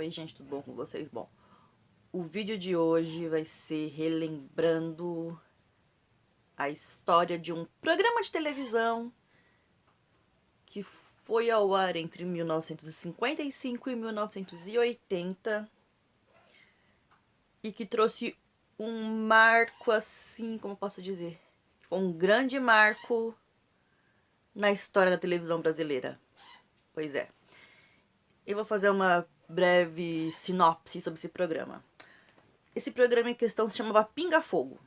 Oi gente, tudo bom com vocês? Bom, o vídeo de hoje vai ser relembrando a história de um programa de televisão que foi ao ar entre 1955 e 1980 e que trouxe um marco assim, como eu posso dizer? Foi um grande marco na história da televisão brasileira. Pois é. Eu vou fazer uma breve sinopse sobre esse programa. Esse programa em questão se chamava Pinga Fogo.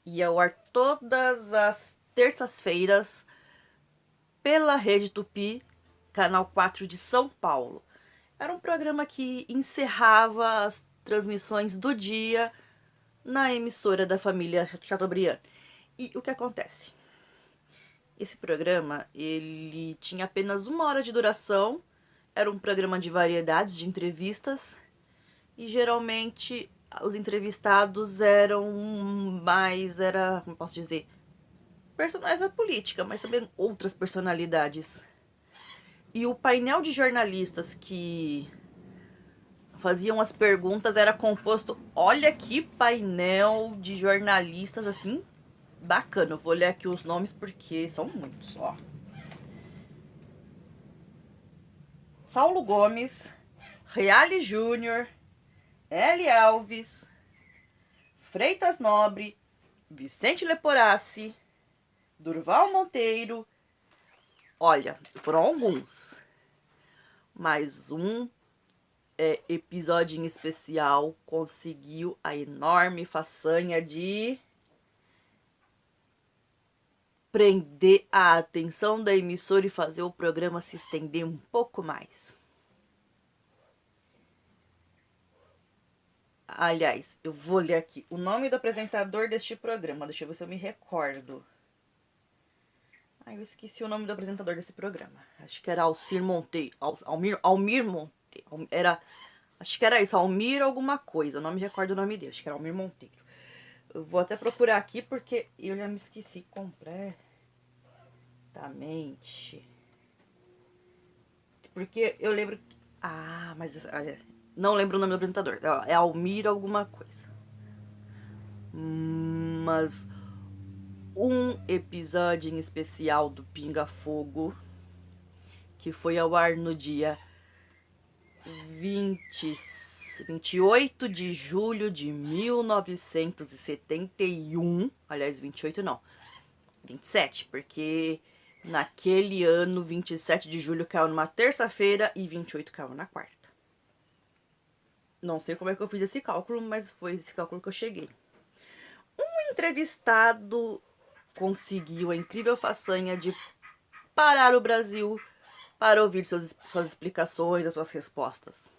Ia ao ar todas as terças-feiras pela Rede Tupi, canal 4 de São Paulo. Era um programa que encerrava as transmissões do dia na emissora da família Chateaubriand. E o que acontece? Esse programa, ele tinha apenas 1 hora de duração, era um programa de variedades, de entrevistas, e geralmente os entrevistados eram como posso dizer, personagens da política, mas também outras personalidades. E o painel de jornalistas que faziam as perguntas era composto, olha que painel de jornalistas assim, bacana. Eu vou ler aqui os nomes porque são muitos, ó. Saulo Gomes, Reale Júnior, L. Alves, Freitas Nobre, Vicente Leporassi, Durval Monteiro. Olha, foram alguns. Mas um episódio em especial conseguiu a enorme façanha de prender a atenção da emissora e fazer o programa se estender um pouco mais. Aliás, eu vou ler aqui o nome do apresentador deste programa. Deixa eu ver se eu me recordo. Eu esqueci o nome do apresentador desse programa. Acho que era Alcir Monteiro. Almir Monteiro. Acho que era isso, Almir alguma coisa. Eu não me recordo o nome dele. Acho que era Almir Monteiro. Eu vou até procurar aqui porque eu já me esqueci completamente. Porque eu lembro... mas olha, não lembro o nome do apresentador. É Almir alguma coisa. Mas um episódio em especial do Pinga Fogo, que foi ao ar no dia 28 de julho de 1971. Aliás, 28 não, 27, porque naquele ano 27 de julho caiu numa terça-feira e 28 caiu na quarta. Não sei como é que eu fiz esse cálculo, mas foi esse cálculo que eu cheguei. Um entrevistado conseguiu a incrível façanha de parar o Brasil para ouvir suas explicações, as suas respostas.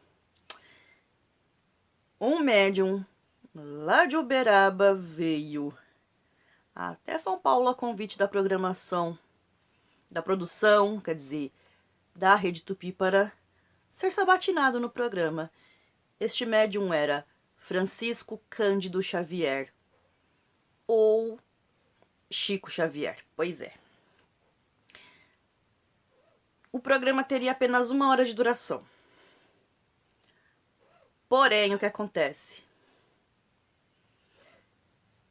Um médium lá de Uberaba veio até São Paulo a convite da programação, da produção, quer dizer, da Rede Tupi para ser sabatinado no programa. Este médium era Francisco Cândido Xavier, ou Chico Xavier, pois é. O programa teria apenas 1 hora de duração. Porém, o que acontece?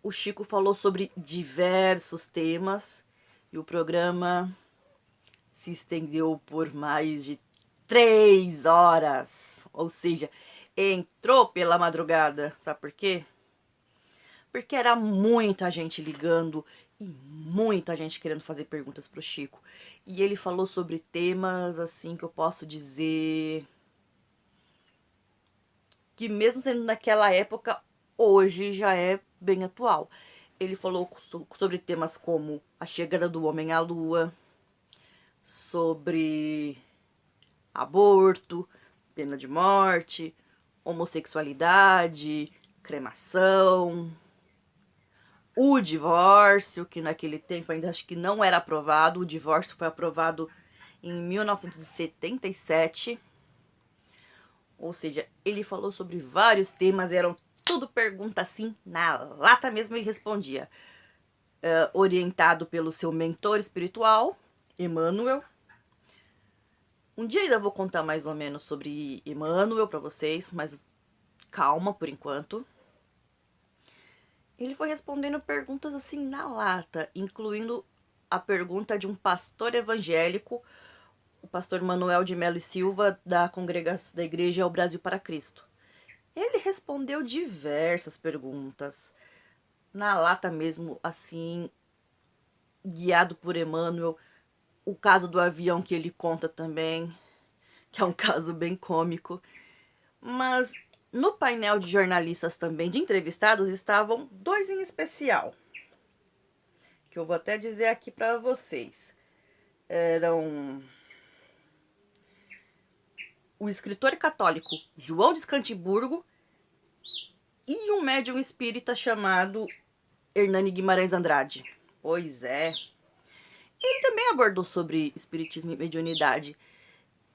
O Chico falou sobre diversos temas e o programa se estendeu por mais de 3 horas. Ou seja, entrou pela madrugada. Sabe por quê? Porque era muita gente ligando e muita gente querendo fazer perguntas pro Chico. E ele falou sobre temas assim que eu posso dizer que mesmo sendo naquela época, hoje já é bem atual. Ele falou sobre temas como a chegada do homem à lua, sobre aborto, pena de morte, homossexualidade, cremação, o divórcio, que naquele tempo ainda acho que não era aprovado. O divórcio foi aprovado em 1977. Ou seja, ele falou sobre vários temas, eram tudo pergunta assim, na lata mesmo ele respondia. Orientado pelo seu mentor espiritual, Emmanuel. Um dia ainda vou contar mais ou menos sobre Emmanuel pra vocês, mas calma por enquanto. Ele foi respondendo perguntas assim na lata, incluindo a pergunta de um pastor evangélico, o pastor Manuel de Melo e Silva, da congregação da Igreja ao Brasil para Cristo. Ele respondeu diversas perguntas, na lata mesmo, assim, guiado por Emmanuel. O caso do avião que ele conta também, que é um caso bem cômico. Mas no painel de jornalistas também, de entrevistados, estavam dois em especial, que eu vou até dizer aqui para vocês. Eram o escritor católico João de Escantiburgo e um médium espírita chamado Hernani Guimarães Andrade. Pois é. Ele também abordou sobre espiritismo e mediunidade.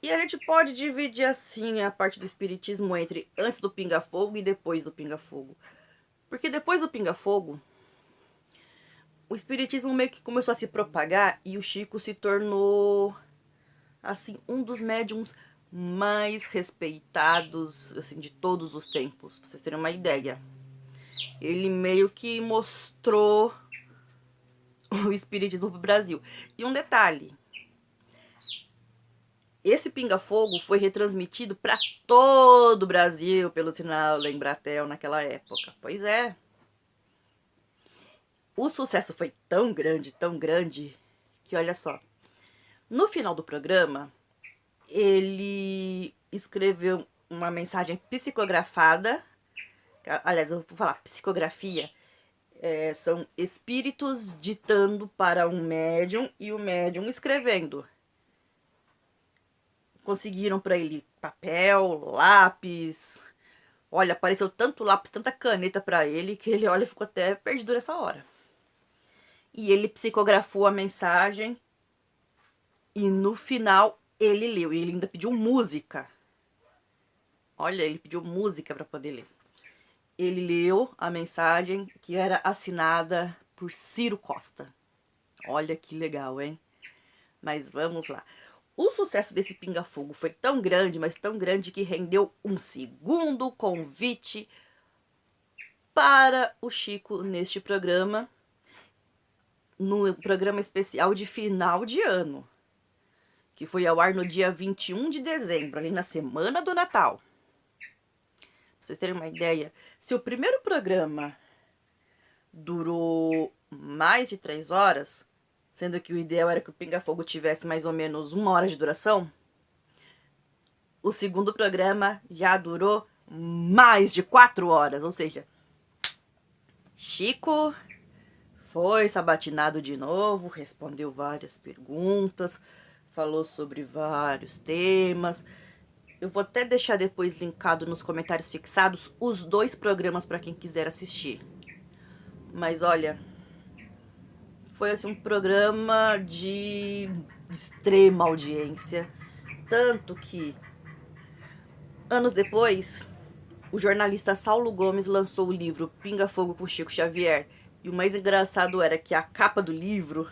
E a gente pode dividir assim a parte do espiritismo entre antes do pinga-fogo e depois do pinga-fogo. Porque depois do pinga-fogo, o espiritismo meio que começou a se propagar e o Chico se tornou assim um dos médiums mais respeitados assim de todos os tempos, pra vocês terem uma ideia. Ele meio que mostrou o espiritismo pro Brasil. E um detalhe, esse pinga-fogo foi retransmitido para todo o Brasil pelo sinal da Embratel naquela época. Pois é. O sucesso foi tão grande, que olha só. No final do programa, ele escreveu uma mensagem psicografada. Aliás, eu vou falar psicografia. São espíritos ditando para um médium e o médium escrevendo. Conseguiram para ele papel, lápis. Olha, apareceu tanto lápis, tanta caneta para ele que ele, olha, ficou até perdido nessa hora. E ele psicografou a mensagem e no final ele leu. E ele ainda pediu música. Olha, ele pediu música para poder ler. Ele leu a mensagem que era assinada por Ciro Costa. Olha que legal, hein? Mas vamos lá. O sucesso desse pinga-fogo foi tão grande, mas tão grande, que rendeu um segundo convite para o Chico neste programa, no programa especial de final de ano, que foi ao ar no dia 21 de dezembro, ali na semana do Natal. Pra vocês terem uma ideia, se o primeiro programa durou mais de 3 horas, sendo que o ideal era que o pinga-fogo tivesse mais ou menos 1 hora de duração, o segundo programa já durou mais de 4 horas, ou seja, Chico foi sabatinado de novo, respondeu várias perguntas, falou sobre vários temas. Eu vou até deixar depois linkado nos comentários fixados os 2 programas para quem quiser assistir. Mas olha, foi assim um programa de extrema audiência, tanto que anos depois o jornalista Saulo Gomes lançou o livro Pinga Fogo com Chico Xavier. E o mais engraçado era que a capa do livro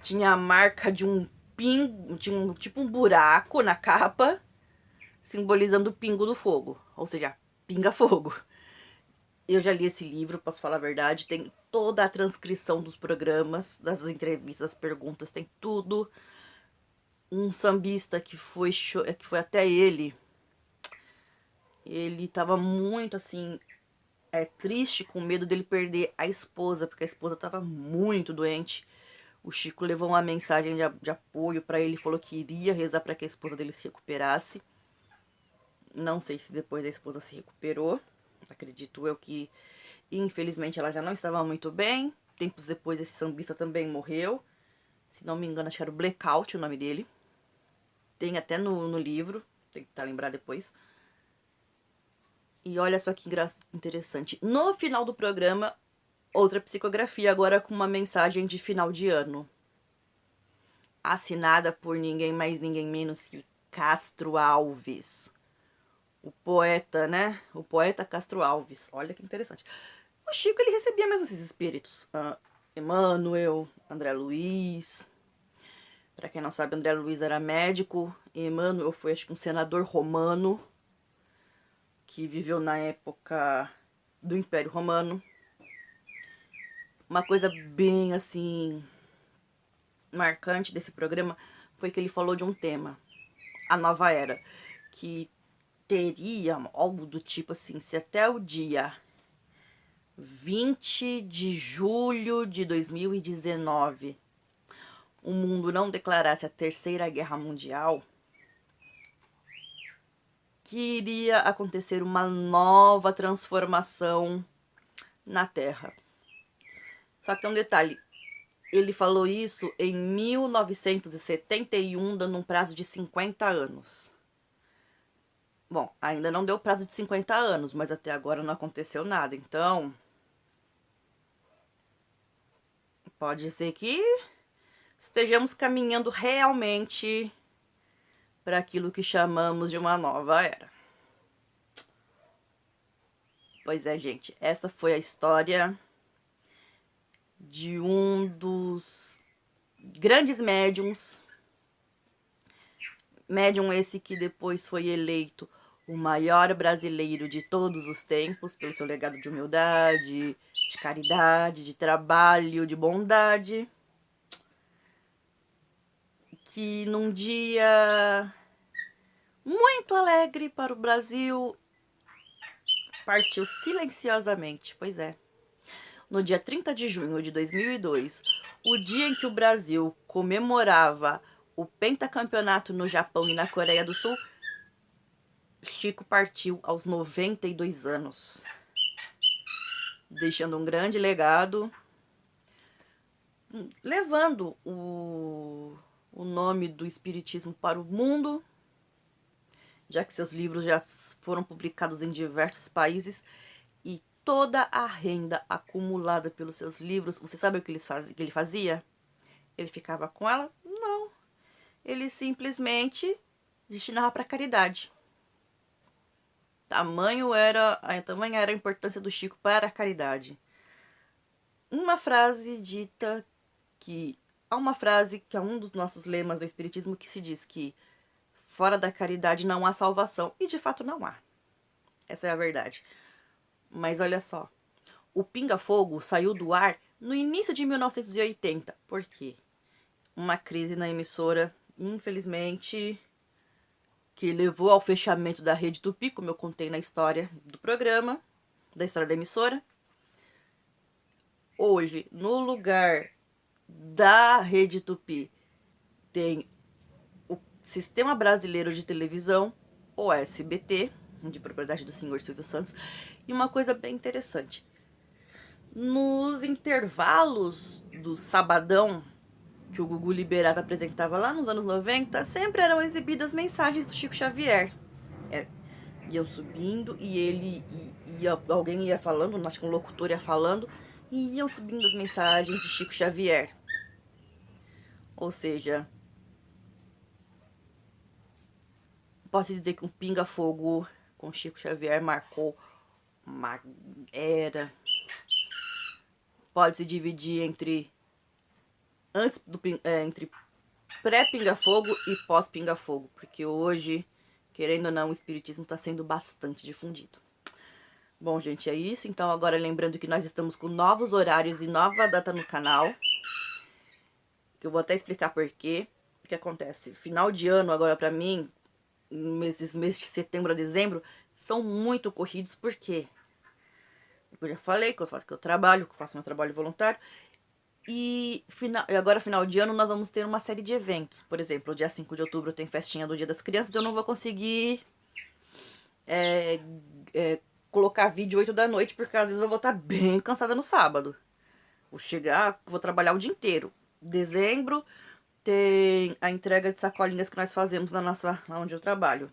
tinha a marca de um pingo, tinha tipo um buraco na capa, simbolizando o pingo do fogo, ou seja, pinga-fogo. Eu já li esse livro, posso falar a verdade, tem toda a transcrição dos programas, das entrevistas, das perguntas, tem tudo. Um sambista que foi até ele tava muito assim, triste, com medo dele perder a esposa, porque a esposa tava muito doente. O Chico levou uma mensagem de apoio para ele, falou que iria rezar para que a esposa dele se recuperasse. Não sei se depois a esposa se recuperou. Acredito eu que, infelizmente, ela já não estava muito bem. Tempos depois, esse sambista também morreu. Se não me engano, acho que era o Blackout o nome dele. Tem até no livro, tem que tentar lembrar depois. E olha só que interessante. No final do programa, outra psicografia, agora com uma mensagem de final de ano. Assinada por ninguém mais, ninguém menos que Castro Alves. O poeta, né? O poeta Castro Alves. Olha que interessante. O Chico, ele recebia mesmo esses espíritos. Emmanuel, André Luiz. Para quem não sabe, André Luiz era médico, e Emmanuel foi, acho que, um senador romano que viveu na época do Império Romano. Uma coisa bem, assim, marcante desse programa foi que ele falou de um tema, a nova era, que teria algo do tipo assim, se até o dia 20 de julho de 2019 o mundo não declarasse a Terceira Guerra Mundial, que iria acontecer uma nova transformação na Terra. Só que tem um detalhe, ele falou isso em 1971, dando um prazo de 50 anos. Bom, ainda não deu prazo de 50 anos, mas até agora não aconteceu nada. Então, pode ser que estejamos caminhando realmente para aquilo que chamamos de uma nova era. Pois é, gente, essa foi a história de um dos grandes médiums. Médium esse que depois foi eleito o maior brasileiro de todos os tempos, pelo seu legado de humildade, de caridade, de trabalho, de bondade. Que num dia muito alegre para o Brasil, partiu silenciosamente. Pois é. No dia 30 de junho de 2002, o dia em que o Brasil comemorava o pentacampeonato no Japão e na Coreia do Sul, Chico partiu aos 92 anos, deixando um grande legado, levando o nome do espiritismo para o mundo, já que seus livros já foram publicados em diversos países, e toda a renda acumulada pelos seus livros, você sabe o que ele fazia? Ele ficava com ela? Não. Ele simplesmente destinava para caridade. Tamanha era a importância do Chico para a caridade. Uma frase dita que... Há uma frase que é um dos nossos lemas do Espiritismo que se diz que fora da caridade não há salvação. E de fato não há. Essa é a verdade. Mas olha só. O Pinga Fogo saiu do ar no início de 1980. Por quê? Uma crise na emissora, infelizmente, que levou ao fechamento da Rede Tupi, como eu contei na história do programa, da história da emissora. Hoje, no lugar da Rede Tupi, tem o Sistema Brasileiro de Televisão, o SBT, de propriedade do senhor Silvio Santos. E uma coisa bem interessante, nos intervalos do sabadão, que o Gugu Liberato apresentava lá nos anos 90, sempre eram exibidas mensagens do Chico Xavier. Iam subindo e alguém ia falando, acho que um locutor ia falando, e iam subindo as mensagens de Chico Xavier. Ou seja, posso dizer que um Pinga Fogo com Chico Xavier marcou uma era. Pode se dividir entre entre pré-Pinga Fogo e pós-Pinga Fogo, porque hoje, querendo ou não, o espiritismo está sendo bastante difundido. Bom, gente, é isso. Então, agora lembrando que nós estamos com novos horários e nova data no canal, que eu vou até explicar por quê. O que acontece? Final de ano, agora pra mim, esses meses de setembro a dezembro, são muito corridos, por quê? Eu já falei que eu trabalho, que eu faço meu trabalho voluntário. E agora, final de ano, nós vamos ter uma série de eventos. Por exemplo, o dia 5 de outubro tem festinha do Dia das Crianças. Eu não vou conseguir colocar vídeo 8 da noite, porque às vezes eu vou estar bem cansada no sábado. Vou chegar, vou trabalhar o dia inteiro. Dezembro tem a entrega de sacolinhas que nós fazemos lá onde eu trabalho.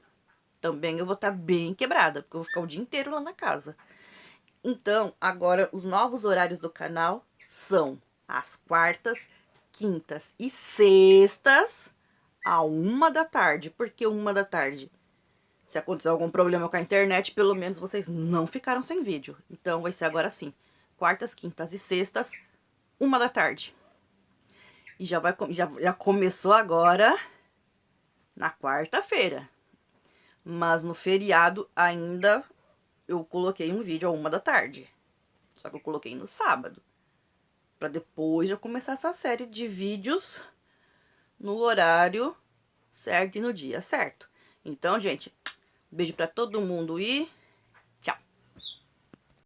Também eu vou estar bem quebrada, porque eu vou ficar o dia inteiro lá na casa. Então, agora, os novos horários do canal são às quartas, quintas e sextas, à 1 da tarde. Por que 1 da tarde? Se acontecer algum problema com a internet, pelo menos vocês não ficaram sem vídeo. Então, vai ser agora sim. Quartas, quintas e sextas, 1 da tarde. E já começou agora na quarta-feira. Mas no feriado ainda eu coloquei um vídeo a 1 da tarde. Só que eu coloquei no sábado. Pra depois já começar essa série de vídeos no horário certo e no dia certo. Então, gente, beijo pra todo mundo e